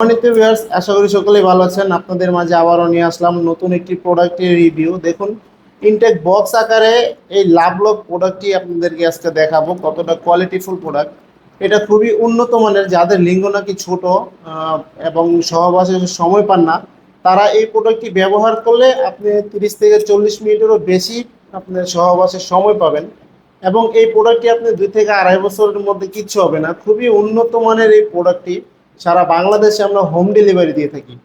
সম্মানিত ভিউয়ার্স, আশা করি সকলেই ভালো আছেন। আপনাদের মাঝে আবারও নিয়ে আসলাম নতুন একটি প্রোডাক্টের রিভিউ। দেখুন, ইনটেক বক্স আকারে এই লাভলক প্রোডাক্টটি আপনাদেরকে আজকে দেখাবো কতটা কোয়ালিটিফুল প্রোডাক্ট। এটা খুবই উন্নত মানের, যাদের লিঙ্গ নাকি ছোট আহ, এবং সহবাসে সময় পান না, তারা এই প্রোডাক্টটি ব্যবহার করলে আপনি 30 থেকে 40 মিনিটেরও বেশি আপনার সহবাসের সময় পাবেন। এবং এই প্রোডাক্টটি আপনি 2 থেকে আড়াই বছরের মধ্যে কিচ্ছু হবে না। খুবই উন্নত মানের এই প্রোডাক্টটি সারা বাংলাদেশে আমরা হোম ডেলিভারি দিয়ে থাকি।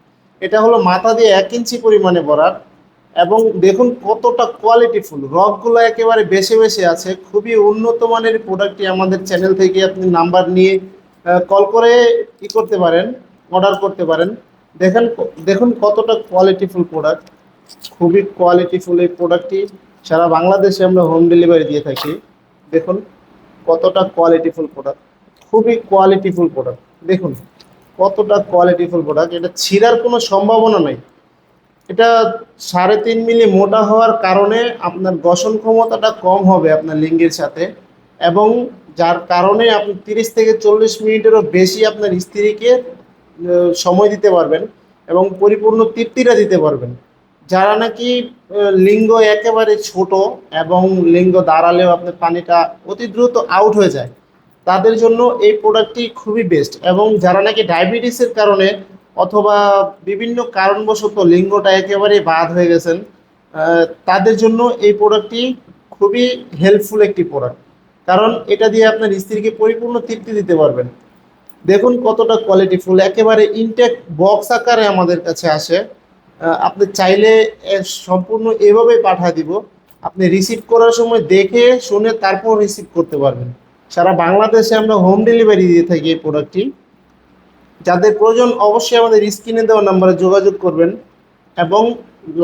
এটা হলো মাথা দিয়ে 1 ইঞ্চি পরিমাণে ভরাট। এবং দেখুন কতটা কোয়ালিটিফুল, রকগুলো একেবারে বেশি বেশি আছে। খুবই উন্নত মানের প্রোডাক্টটি আমাদের চ্যানেল থেকে আপনি নাম্বার নিয়ে কল করে কি করতে পারেন, অর্ডার করতে পারেন। দেখেন, দেখুন কতটা কোয়ালিটিফুল প্রোডাক্ট। খুবই কোয়ালিটিফুল এই প্রোডাক্টটি সারা বাংলাদেশে আমরা হোম ডেলিভারি দিয়ে থাকি। দেখুন কতটা কোয়ালিটিফুল প্রোডাক্ট, খুবই কোয়ালিটিফুল প্রোডাক্ট। দেখুন কতটা কোয়ালিটিফুল প্রোডাক্ট, এটা ছিঁড়ার কোনো সম্ভাবনা নাই। এটা 3.5 মিলি মোটা হওয়ার কারণে আপনার দর্শন ক্ষমতাটা কম হবে আপনার লিঙ্গের সাথে, এবং যার কারণে আপনি 30 থেকে 40 মিনিটেরও বেশি আপনার স্ত্রীকে সময় দিতে পারবেন এবং পরিপূর্ণ তৃপ্তিটা দিতে পারবেন। যারা নাকি লিঙ্গ একেবারে ছোট এবং লিঙ্গ দাঁড়ালেও আপনার পানিটা অতি দ্রুত আউট হয়ে যায়, তাদের জন্য এই প্রোডাক্টটি খুবই বেস্ট। এবং যারা নাকি ডায়াবেটিসের কারণে অথবা বিভিন্ন কারণবশত লিঙ্গটা একেবারে বাদ হয়ে গেছেন, তাদের জন্য এই প্রোডাক্টটি খুবই হেল্পফুল একটি প্রোডাক্ট। কারণ এটা দিয়ে আপনার স্ত্রীকে পরিপূর্ণ তৃপ্তি দিতে পারবেন। দেখুন কতটা কোয়ালিটিফুল, একেবারে ইনটেক বক্স আকারে আমাদের কাছে আসে। আপনি চাইলে সম্পূর্ণ এভাবে পাঠিয়ে দিব। আপনি রিসিভ করার সময় দেখে শুনে তারপর রিসিভ করতে পারবেন। সারা বাংলাদেশে আমরা হোম ডেলিভারি দিয়ে থাকি এই প্রোডাক্টটি। যাদের প্রয়োজন অবশ্যই আমাদের স্ক্রিনে দেওয়া নাম্বারে যোগাযোগ করবেন এবং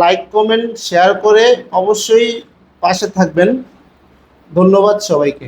লাইক কমেন্ট শেয়ার করে অবশ্যই পাশে থাকবেন। ধন্যবাদ সবাইকে।